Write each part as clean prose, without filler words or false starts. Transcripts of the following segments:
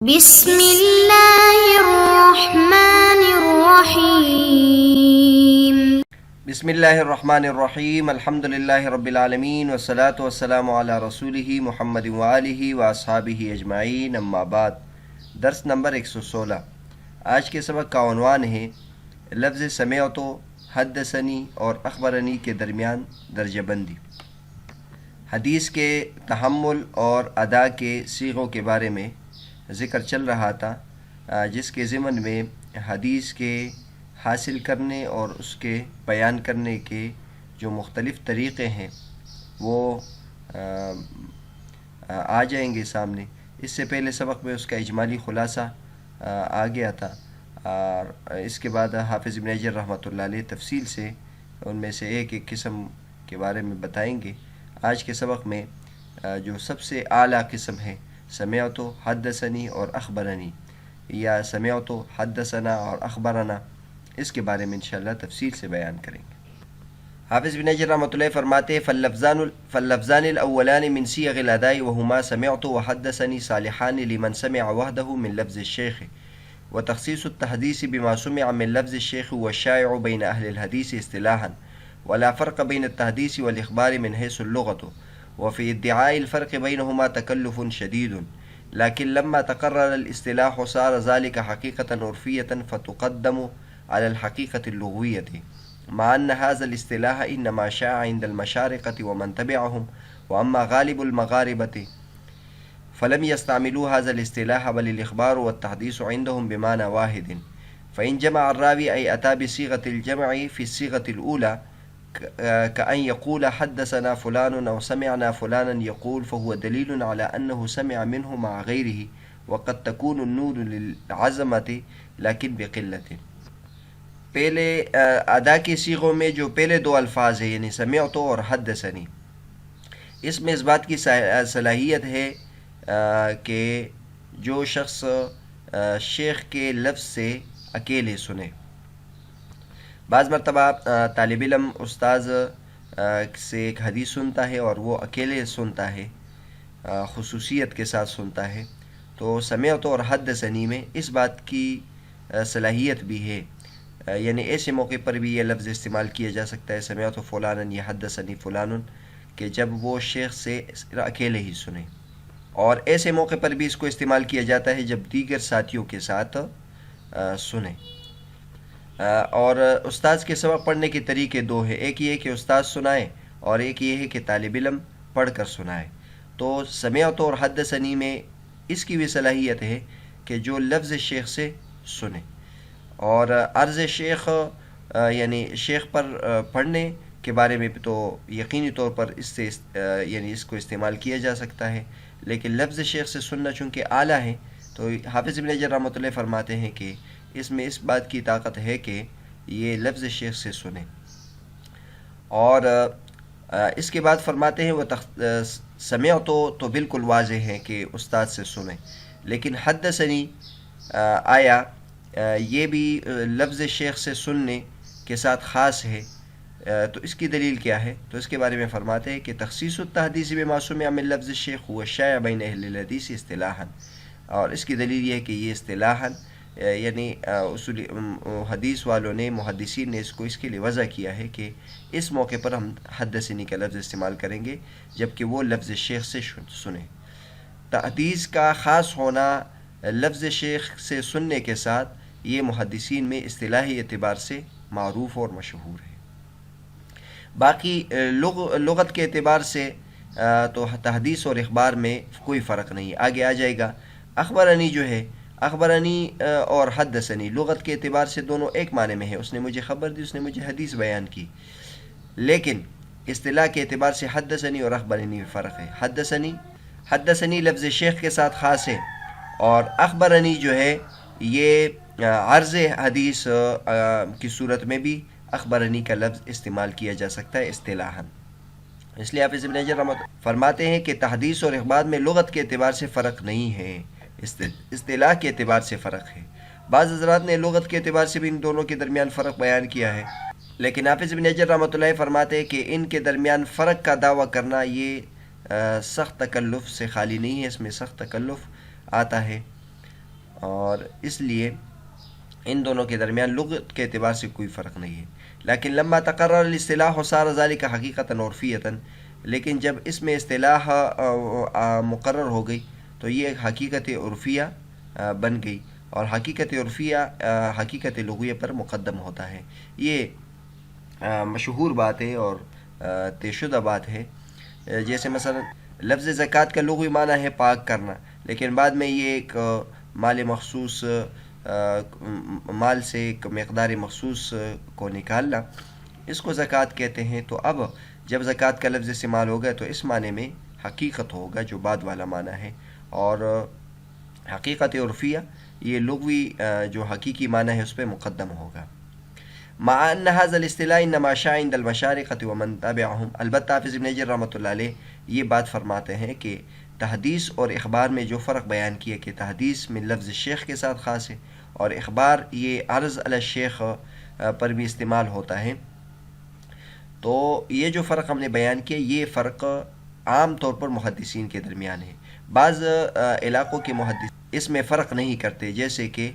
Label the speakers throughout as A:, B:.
A: بسم اللہ الرحمن الرحیم۔
B: بسم اللہ الرحمن الرحیم، الحمد للہ رب العالمین والصلاة والسلام علی رسولہ محمد وآلہ واصحابہ اجمعین، اما بعد۔ درس نمبر 116۔ آج کے سبق کا عنوان ہے لفظ سمعت، حدثنی اور اخبرنی کے درمیان درجہ بندی۔ حدیث کے تحمل اور ادا کے صیغوں کے بارے میں ذکر چل رہا تھا، جس کے ضمن میں حدیث کے حاصل کرنے اور اس کے بیان کرنے کے جو مختلف طریقے ہیں وہ آ جائیں گے سامنے۔ اس سے پہلے سبق میں اس کا اجمالی خلاصہ آ گیا تھا، اور اس کے بعد حافظ ابن حجر رحمۃ اللہ علیہ تفصیل سے ان میں سے ایک ایک قسم کے بارے میں بتائیں گے۔ آج کے سبق میں جو سب سے اعلیٰ قسم ہے سمعت، حدثنی اور اخبرنی، یا سمعت، حدثنا اور اخبرنا، اس کے بارے میں انشاءاللہ تفصیل سے بیان کریں گے۔ حافظ بن حجر رحمۃ اللہ فرماتے ہیں فاللفظان الاولان من صيغ الاداء وهما سمعت وحدثني صالحان لمن سمع وحده من لفظ الشيخ، وتخصيص التحديث بما سمع من لفظ الشيخ والشائع بين اهل الحديث اصطلاحا، ولا فرق بين التحديث والاخبار من حيث اللغة، وفي ادعاء الفرق بينهما تكلف شديد، لكن لما تقرر الاصطلاح صار ذلك حقيقة عرفية فتقدم على الحقيقة اللغوية، مع أن هذا الاصطلاح إنما شاع عند المشارقة ومن تبعهم، وأما غالب المغاربة فلم يستعملوا هذا الاصطلاح، بل الإخبار والتحديث عندهم بمعنى واحد، فإن جمع الراوي أي أتى بصيغة الجمع في الصيغة الأولى كأن يقول حدثنا فلان أو سمعنا فلانا يقول، فهو دليل على أنه سمع منه مع غيره، وقد تكون النور للعظمة لكن بقلة۔ پہلے ادا کی صیغوں میں جو پہلے دو الفاظ ہیں یعنی سمعت اور حدثنی، اس میں اس بات کی صلاحیت ہے کہ جو شخص شیخ کے لفظ سے اکیلے سنے۔ بعض مرتبہ طالب علم استاذ سے ایک حدیث سنتا ہے اور وہ اکیلے سنتا ہے، خصوصیت کے ساتھ سنتا ہے، تو سمعت اور حدثنی میں اس بات کی صلاحیت بھی ہے، یعنی ایسے موقع پر بھی یہ لفظ استعمال کیا جا سکتا ہے سمعت فلانا یا حدثنی فلان، کہ جب وہ شیخ سے اکیلے ہی سنے، اور ایسے موقع پر بھی اس کو استعمال کیا جاتا ہے جب دیگر ساتھیوں کے ساتھ سنیں۔ اور استاذ کے سبق پڑھنے کے طریقے دو ہیں، ایک یہ کہ استاذ سنائے اور ایک یہ ہے کہ طالب علم پڑھ کر سنائے۔ تو سمعت اور حدثنی میں اس کی بھی صلاحیت ہے کہ جو لفظ شیخ سے سنے، اور عرض شیخ یعنی شیخ پر پڑھنے کے بارے میں تو یقینی طور پر اس سے یعنی اس کو استعمال کیا جا سکتا ہے، لیکن لفظ شیخ سے سننا چونکہ اعلیٰ ہے تو حافظ ابن حجر رحمۃ اللہ فرماتے ہیں کہ اس میں اس بات کی طاقت ہے کہ یہ لفظ شیخ سے سنیں۔ اور اس کے بعد فرماتے ہیں وہ سمعت تو بالکل واضح ہے کہ استاد سے سنیں، لیکن حدثنی آیا یہ بھی لفظ شیخ سے سننے کے ساتھ خاص ہے، تو اس کی دلیل کیا ہے؟ تو اس کے بارے میں فرماتے ہیں کہ تخصیص التحدیث بما سمع من لفظ الشیخ هو الشائع بین اہل الحدیث اصطلاحا، اور اس کی دلیل یہ ہے کہ یہ اصطلاحا یعنی اصول حدیث والوں نے، محدثین نے اس کو اس کے لیے وضع کیا ہے کہ اس موقع پر ہم حدثنی کا لفظ استعمال کریں گے جبکہ وہ لفظ شیخ سے سنیں۔ تحدیث کا خاص ہونا لفظ شیخ سے سننے کے ساتھ یہ محدثین میں اصطلاحی اعتبار سے معروف اور مشہور ہے۔ باقی لغت کے اعتبار سے تو تحدیث اور اخبار میں کوئی فرق نہیں، آگے آ جائے گا۔ اخبرنی جو ہے، اخبرنی اور حدثنی لغت کے اعتبار سے دونوں ایک معنی میں ہے، اس نے مجھے خبر دی، اس نے مجھے حدیث بیان کی، لیکن اصطلاح کے اعتبار سے حدثنی اور اخبرنی میں فرق ہے۔ حدثنی لفظ شیخ کے ساتھ خاص ہے، اور اخبرنی جو ہے یہ عرض حدیث کی صورت میں بھی اخبرنی کا لفظ استعمال کیا جا سکتا ہے اصطلاحاً۔ اس لیے حافظ ابن حجر فرماتے ہیں کہ تحدیث اور اخبار میں لغت کے اعتبار سے فرق نہیں ہے، اصطلاح کے اعتبار سے فرق ہے۔ بعض حضرات نے لغت کے اعتبار سے بھی ان دونوں کے درمیان فرق بیان کیا ہے، لیکن حافظ ابن حجر رحمۃ اللہ فرماتے ہیں کہ ان کے درمیان فرق کا دعویٰ کرنا یہ سخت تکلف سے خالی نہیں ہے، اس میں سخت تکلف آتا ہے، اور اس لیے ان دونوں کے درمیان لغت کے اعتبار سے کوئی فرق نہیں ہے. لیکن لما تقرر الاصطلاح صار ذلك حقیقتا عرفیتا، لیکن جب اس میں اصطلاح مقرر ہو گئی تو یہ حقیقت عرفیہ بن گئی، اور حقیقت عرفیہ حقیقت لغویہ پر مقدم ہوتا ہے. یہ مشہور بات ہے اور طے شدہ بات ہے. جیسے مثلا لفظ زکوٰۃ کا لغوی معنی ہے پاک کرنا، لیکن بعد میں یہ ایک مال مخصوص مال سے ایک مقدار مخصوص کو نکالنا، اس کو زکوٰۃ کہتے ہیں. تو اب جب زکوٰۃ کا لفظ استعمال ہوگا تو اس معنی میں حقیقت ہوگا جو بعد والا معنی ہے، اور حقیقت عرفیہ یہ لغوی جو حقیقی معنی ہے اس پہ مقدم ہوگا. مع ان هذا الاصطلاح انما شاع عند المشارقة ومن تبعهم. البتہ حافظ ابن حجر رحمۃ اللہ علیہ یہ بات فرماتے ہیں کہ تحدیث اور اخبار میں جو فرق بیان کیا کہ تحدیث میں لفظ شیخ کے ساتھ خاص ہے، اور اخبار یہ عرض علی الشیخ پر بھی استعمال ہوتا ہے. تو یہ جو فرق ہم نے بیان کیا یہ فرق عام طور پر محدثین کے درمیان ہے. بعض علاقوں کے محدث اس میں فرق نہیں کرتے، جیسے کہ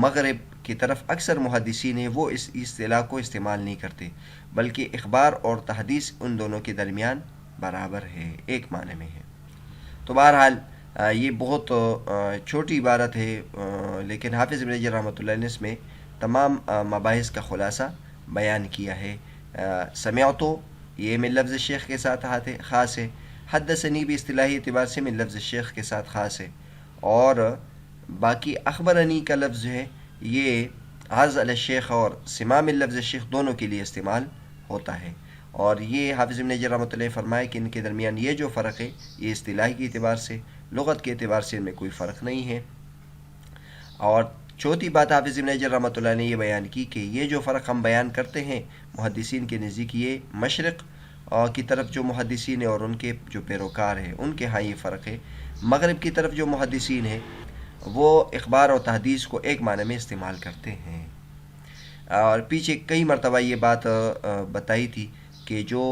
B: مغرب کی طرف اکثر محدثین ہیں وہ اس اصطلاح کو استعمال نہیں کرتے، بلکہ اخبار اور تحدیث ان دونوں کے درمیان برابر ہے، ایک معنی میں ہے. تو بہرحال یہ بہت چھوٹی عبارت ہے، لیکن حافظ ابن حجر رحمۃ اللہ نے اس میں تمام مباحث کا خلاصہ بیان کیا ہے. سمعتو یہ من لفظ شیخ کے ساتھ خاص ہے، حدثنی بھی اصطلاحی اعتبار سے من لفظ شیخ کے ساتھ خاص ہے، اور باقی اخبرنی کا لفظ ہے یہ عرض علی الشیخ اور سماع من لفظ شیخ دونوں کے لیے استعمال ہوتا ہے. اور یہ حافظ ابن حجر رحمۃ اللہ فرمائے کہ ان کے درمیان یہ جو فرق ہے یہ اصطلاحی کے اعتبار سے، لغت کے اعتبار سے ان میں کوئی فرق نہیں ہے. اور چوتھی بات حافظ ابن حجر رحمۃ اللہ نے یہ بیان کی کہ یہ جو فرق ہم بیان کرتے ہیں محدثین کے نزدیک یہ مشرق کی طرف جو محدثین ہیں اور ان کے جو پیروکار ہیں ان کے ہاں یہ فرق ہے. مغرب کی طرف جو محدثین ہیں وہ اخبار اور تحدیث کو ایک معنی میں استعمال کرتے ہیں. اور پیچھے کئی مرتبہ یہ بات بتائی تھی کہ جو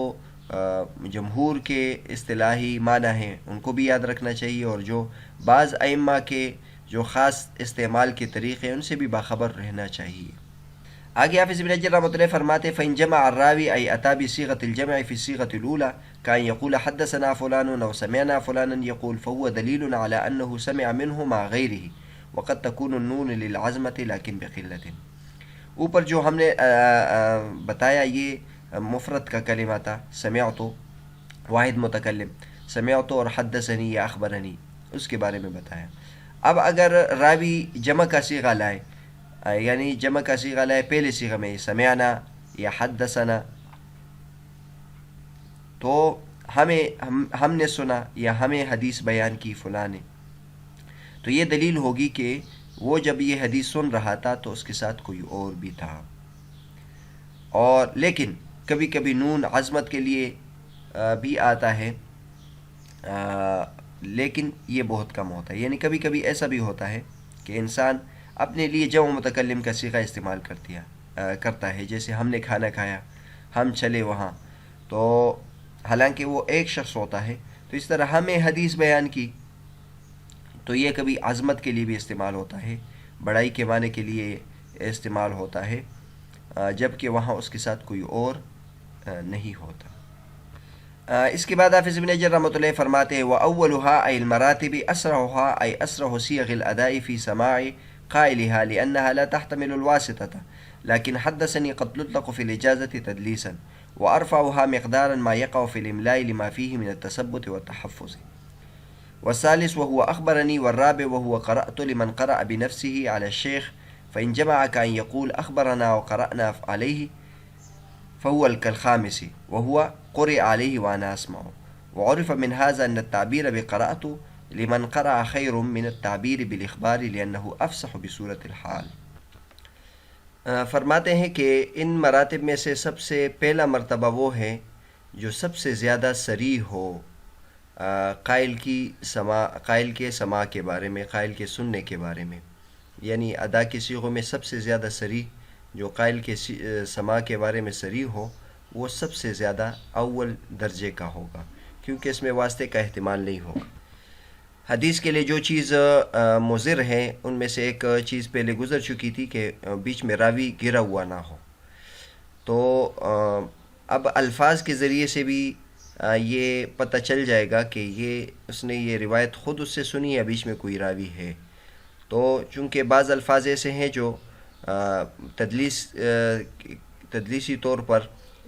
B: جمہور کے اصطلاحی معنی ہیں ان کو بھی یاد رکھنا چاہیے، اور جو بعض ائمہ کے جو خاص استعمال کے طریقے ہیں ان سے بھی باخبر رہنا چاہیے. آگے حافظ ابن حجر رحمۃ اللہ فرماتے فإن جمع الراوي أي أتى بصيغة الجمع في الصيغة الأولى كأن يقول حدثنا فلان أو سمعنا فلانا يقول فهو دليل على أنه سمع منه مع غيره وقد تكون النون للعزمة لكن بقلة. اوپر جو ہم نے بتایا یہ مفرد کا کلمہ تھا، سمعت واحد متکلم، سمعت اور حدثنی یا اخبرنی اس کے بارے میں بتایا. اب اگر راوی جمع کا صیغہ لائے، یعنی جمع کا صیغہ لائے پہلے صیغہ میں سمعنا یا حدثنا، تو ہم نے سنا یا ہمیں حدیث بیان کی فلاں نے، تو یہ دلیل ہوگی کہ وہ جب یہ حدیث سن رہا تھا تو اس کے ساتھ کوئی اور بھی تھا. اور لیکن کبھی کبھی نون عظمت کے لیے بھی آتا ہے، لیکن یہ بہت کم ہوتا ہے. یعنی کبھی کبھی ایسا بھی ہوتا ہے کہ انسان اپنے لیے جمع متکلم کا صیغہ استعمال کرتا ہے، جیسے ہم نے کھانا کھایا، ہم چلے وہاں، تو حالانکہ وہ ایک شخص ہوتا ہے. تو اس طرح ہمیں حدیث بیان کی، تو یہ کبھی عظمت کے لیے بھی استعمال ہوتا ہے، بڑائی کے معنی کے لیے استعمال ہوتا ہے، جبکہ وہاں اس کے ساتھ کوئی اور نہیں ہوتا. اس کے بعد حافظ ابن حجر رحمۃ اللہ فرماتے ہیں وَأَوَّلُهَا أَيْ الْمَرَاتِبِ أَسْرَعُهَا أَيْ أَسْرَعُ صِيغِ الْأَدَاءِ فِي سَمَاعِ قَائِلِهَا لِأَنَّهَا لَا تَحْتَمِلُ الْوَاسِطَةَ لكن حدثني قد تطلق في الإجازة تدليسا وأرفعها مقدارا ما يقع في الإملاء لما فيه من التثبت والتحفظ. والثالث وهو أخبرني، والرابع وهو قرأت لمن قرأ بنفسه على الشيخ، فإن جمع كأن يقول أخبرنا وقرأنا عليه فهو كالخامس وهو قرئ عليه وأنا أسمع. وعرف من هذا أن التعبير بقرأت لمن قرأ خير من التعبير بالإخبار لأنه أفصح بصورة الحال. فرماتے ہیں کہ ان مراتب میں سے سب سے پہلا مرتبہ وہ ہے جو سب سے زیادہ صریح ہو قائل کے سماع کے بارے میں، قائل کے سننے کے بارے میں. یعنی ادا کے صیغوں میں سب سے زیادہ صریح جو قائل کے سماع کے بارے میں صریح ہو وہ سب سے زیادہ اول درجے کا ہوگا، کیونکہ اس میں واسطے کا احتمال نہیں ہوگا. حدیث کے لیے جو چیز مضر ہے ان میں سے ایک چیز پہلے گزر چکی تھی کہ بیچ میں راوی گرا ہوا نہ ہو. تو اب الفاظ کے ذریعے سے بھی یہ پتہ چل جائے گا کہ اس نے یہ روایت خود اس سے سنی یا بیچ میں کوئی راوی ہے. تو چونکہ بعض الفاظ ایسے ہیں جو تدلیسی طور پر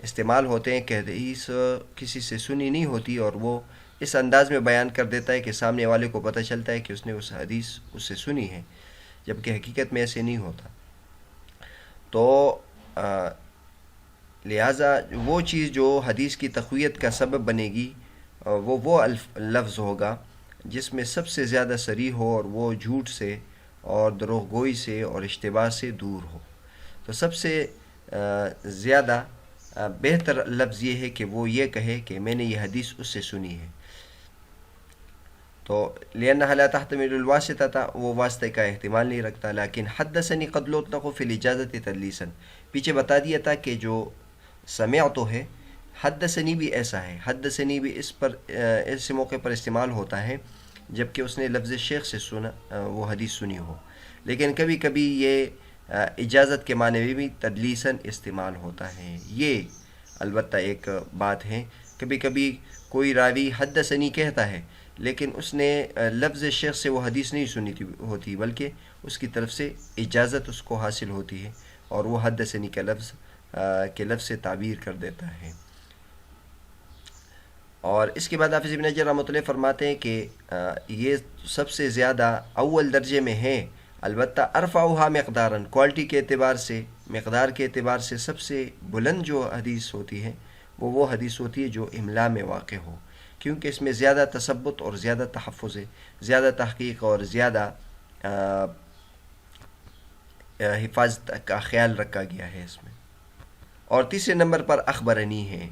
B: استعمال ہوتے ہیں کہ حدیث کسی سے سنی نہیں ہوتی اور وہ اس انداز میں بیان کر دیتا ہے کہ سامنے والے کو پتہ چلتا ہے کہ اس نے اس حدیث اس سے سنی ہے، جبکہ حقیقت میں ایسے نہیں ہوتا. تو لہٰذا وہ چیز جو حدیث کی تقویت کا سبب بنے گی وہ لفظ ہوگا جس میں سب سے زیادہ صریح ہو اور وہ جھوٹ سے اور دروغ گوئی سے اور اشتباہ سے دور ہو. تو سب سے زیادہ بہتر لفظ یہ ہے کہ وہ یہ کہے کہ میں نے یہ حدیث اس سے سنی ہے. تو لأنها لا تحتمل الواسطة، وہ واسطے کا احتمال نہیں رکھتا. لیکن حدثنی قد لطلق فی الاجازت تدلیسا، پیچھے بتا دیا تھا کہ جو سمعت ہے، حدثنی بھی ایسا ہے. حدثنی بھی اس موقع پر استعمال ہوتا ہے جبکہ اس نے لفظ شیخ سے سنا وہ حدیث سنی ہو. لیکن کبھی کبھی یہ اجازت کے معنی میں بھی تدلیساً استعمال ہوتا ہے. یہ البتہ ایک بات ہے، کبھی کبھی کوئی راوی حدثنی کہتا ہے لیکن اس نے لفظ شیخ سے وہ حدیث نہیں سنی ہوتی، بلکہ اس کی طرف سے اجازت اس کو حاصل ہوتی ہے اور وہ حدثنی کے لفظ سے تعبیر کر دیتا ہے. اور اس کے بعد حافظ ابن حجر رحمۃ اللہ فرماتے ہیں کہ یہ سب سے زیادہ اول درجے میں ہے، البتہ ارفعها مقداراً، کوالٹی کے اعتبار سے، مقدار کے اعتبار سے سب سے بلند جو حدیث ہوتی ہے وہ حدیث ہوتی ہے جو املا میں واقع ہو، کیونکہ اس میں زیادہ تثبت اور زیادہ تحفظ ہے، زیادہ تحقیق اور زیادہ حفاظت کا خیال رکھا گیا ہے اس میں. اور تیسرے نمبر پر اخبرنی ہے،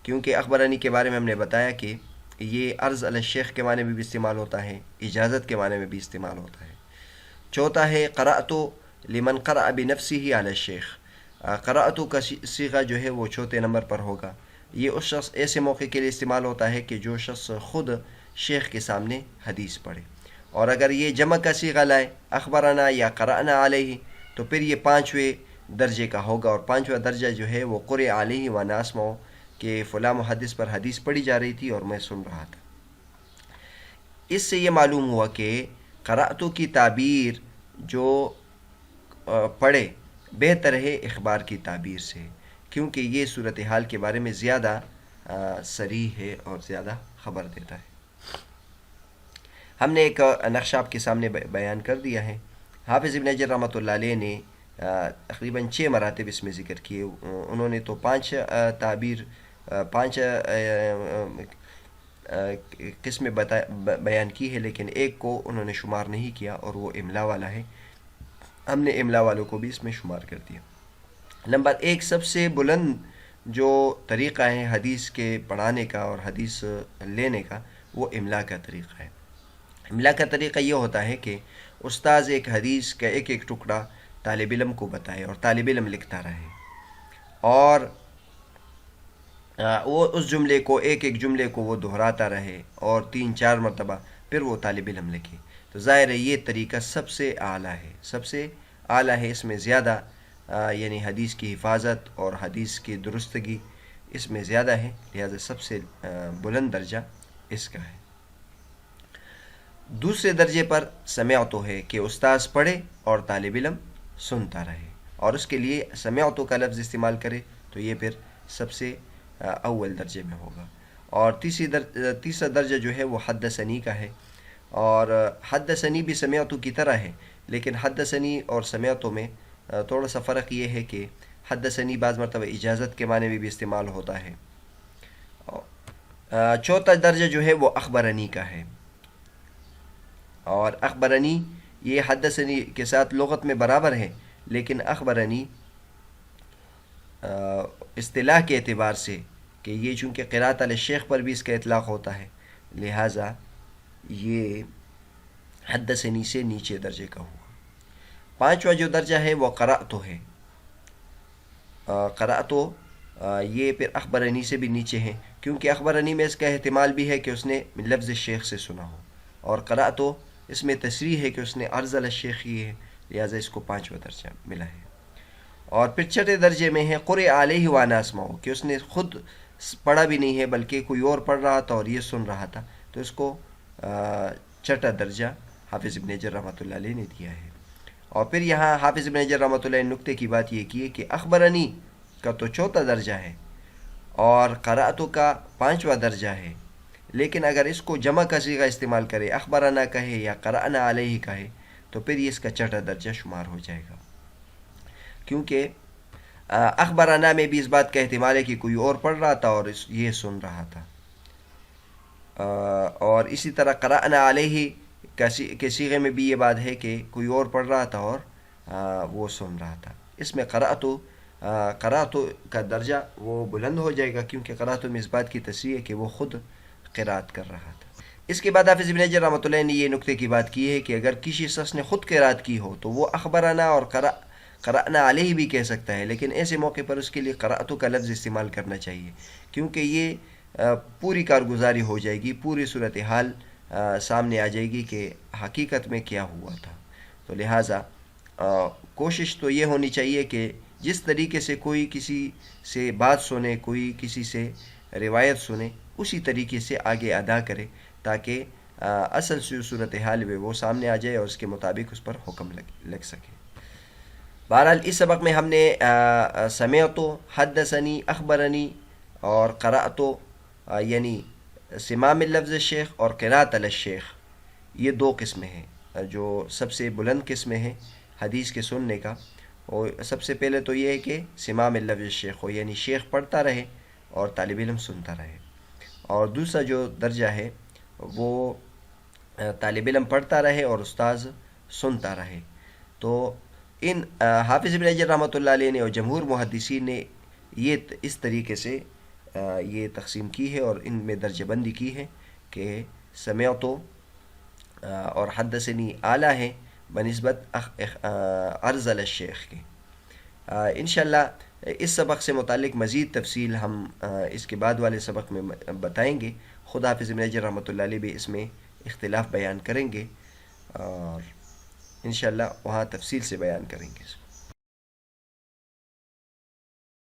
B: کیونکہ اخبرنی کے بارے میں ہم نے بتایا کہ یہ عرض علی الشیخ کے معنی میں بھی استعمال ہوتا ہے، اجازت کے معنی میں بھی استعمال ہوتا ہے. چوتھا ہے قرأت لمن قرأ بنفسه علی الشیخ. قرأت کا صیغہ جو ہے وہ چوتھے نمبر پر ہوگا. یہ اس شخص ایسے موقع کے لیے استعمال ہوتا ہے کہ جو شخص خود شیخ کے سامنے حدیث پڑھے. اور اگر یہ جمع کا صیغہ لائے اخبرنا یا قرأنا علیہ تو پھر یہ پانچویں درجے کا ہوگا، اور پانچواں درجہ جو ہے وہ قرئ علیہ وانا اسمع، کہ فلاں محدث پر حدیث پڑھی جا رہی تھی اور میں سن رہا تھا. اس سے یہ معلوم ہوا کہ قرأتو کی تعبیر جو پڑھے بہتر ہے اخبار کی تعبیر سے، کیونکہ یہ صورتحال کے بارے میں زیادہ صریح ہے اور زیادہ خبر دیتا ہے. ہم نے ایک نقشہ آپ کے سامنے بیان کر دیا ہے. حافظ ابن حجر رحمۃ اللہ علیہ نے تقریباً 6 مراتب اس میں ذکر کیے. انہوں نے تو 5 قسمیں بیان کی ہے، لیکن ایک کو انہوں نے شمار نہیں کیا اور وہ املا والا ہے. ہم نے املا والوں کو بھی اس میں شمار کر دیا. نمبر 1 سب سے بلند جو طریقہ ہے حدیث کے پڑھانے کا اور حدیث لینے کا، وہ املا کا طریقہ ہے. املا کا طریقہ یہ ہوتا ہے کہ استاذ ایک حدیث کا ایک ایک ٹکڑا طالب علم کو بتائے اور طالب علم لکھتا رہے، اور وہ اس جملے کو ایک جملے کو وہ دہراتا رہے اور 3-4 مرتبہ پھر وہ طالب علم لکھے. تو ظاہر ہے یہ طریقہ سب سے اعلیٰ ہے، سب سے اعلیٰ ہے. اس میں زیادہ یعنی حدیث کی حفاظت اور حدیث کی درستگی اس میں زیادہ ہے، لہذا سب سے بلند درجہ اس کا ہے. دوسرے درجے پر سمعتو ہے کہ استاذ پڑھے اور طالب علم سنتا رہے، اور اس کے لیے سمعتو کا لفظ استعمال کرے تو یہ پھر سب سے اول درجے میں ہوگا. اور تیسرا درجہ جو ہے وہ حدثنی کا ہے، اور حدثنی بھی سمعتو کی طرح ہے، لیکن حدثنی اور سمعتو میں تھوڑا سا فرق یہ ہے کہ حدثنی بعض مرتبہ اجازت کے معنی میں بھی استعمال ہوتا ہے. چوتھا درجہ جو ہے وہ اخبرنی کا ہے، اور اخبرنی یہ حدثنی کے ساتھ لغت میں برابر ہے، لیکن اخبرنی اصطلاح کے اعتبار سے کہ یہ چونکہ قراءت علی الشیخ پر بھی اس کا اطلاق ہوتا ہے، لہٰذا یہ حدثنی سے نیچے درجے کا ہوا. پانچواں جو درجہ ہے وہ قرأتو ہے. قرأتو یہ پھر اخبرنی سے بھی نیچے ہیں، کیونکہ اخبرنی میں اس کا احتمال بھی ہے کہ اس نے لفظ شیخ سے سنا ہو، اور قرأتو اس میں تصریح ہے کہ اس نے عرض الشیخ کی ہے، لہٰذا اس کو 5واں درجہ ملا ہے۔ اور پھر چھٹے درجے میں ہے قرئ علیہ وانا اسمعہ، کہ اس نے خود پڑھا بھی نہیں ہے بلکہ کوئی اور پڑھ رہا تھا اور یہ سن رہا تھا، تو اس کو چھٹا درجہ حافظ ابن حجر رحمۃ اللہ علیہ نے دیا ہے۔ اور پھر یہاں حافظ ابن حجر رحمۃ اللہ علیہ نے نکتے کی بات یہ کی ہے کہ اخبرنی کا تو چوتھا درجہ ہے اور قرأتو کا 5واں درجہ ہے، لیکن اگر اس کو جمع کا صیغہ استعمال کرے، اخبرنا کہے یا قرأنا علیہ کہے، تو پھر یہ اس کا چھٹا درجہ شمار ہو جائے گا، کیونکہ اخبرنا میں بھی اس بات کا احتمال ہے کہ کوئی اور پڑھ رہا تھا اور یہ سن رہا تھا، اور اسی طرح قرأنا علیہ کے صیغے میں بھی یہ بات ہے کہ کوئی اور پڑھ رہا تھا اور وہ سن رہا تھا۔ اس میں قرأتو کا درجہ وہ بلند ہو جائے گا، کیونکہ قرأتو میں اس بات کی تصریح ہے کہ وہ خود قرأت کر رہا تھا۔ اس کے بعد حافظ ابن حجر رحمۃ اللہ نے یہ نکتے کی بات کی ہے کہ اگر کسی شخص نے خود قرأت کی ہو تو وہ اخبرنا اور قرأنا علیہ بھی کہہ سکتا ہے، لیکن ایسے موقع پر اس کے لیے قرأتو کا لفظ استعمال کرنا چاہیے، کیونکہ یہ پوری کارگزاری ہو جائے گی، پوری صورتحال سامنے آ جائے گی کہ حقیقت میں کیا ہوا تھا۔ تو لہٰذا کوشش تو یہ ہونی چاہیے کہ جس طریقے سے کوئی کسی سے بات سنے، کوئی کسی سے روایت سنے، اسی طریقے سے آگے ادا کرے، تاکہ اصل صورتحال میں وہ سامنے آ جائے اور اس کے مطابق اس پر حکم لگ سکے۔ بہرحال اس سبق میں ہم نے سمعتو، حدثنی، اخبرنی اور قرأتو یعنی سماع من لفظ الشیخ اور قراءۃ علی الشیخ، یہ 2 قسمیں ہیں جو سب سے بلند قسمیں ہیں حدیث کے سننے کا۔ اور سب سے پہلے تو یہ ہے کہ سماع من لفظ الشیخ ہو، یعنی شیخ پڑھتا رہے اور طالب علم سنتا رہے، اور دوسرا جو درجہ ہے وہ طالب علم پڑھتا رہے اور استاذ سنتا رہے۔ تو ان حافظ ابن حجر رحمۃ اللہ علیہ نے اور جمہور محدثین نے یہ اس طریقے سے یہ تقسیم کی ہے اور ان میں درجہ بندی کی ہے کہ سمعتو اور حدثنی اعلیٰ ہیں بنسبت عرض علی الشیخ کے۔ انشاءاللہ اس سبق سے متعلق مزید تفصیل ہم اس کے بعد والے سبق میں بتائیں گے۔ خود حافظ ابن حجر رحمۃ اللہ علیہ بھی اس میں اختلاف بیان کریں گے اور انشاءاللہ وہاں تفصیل سے بیان کریں گے۔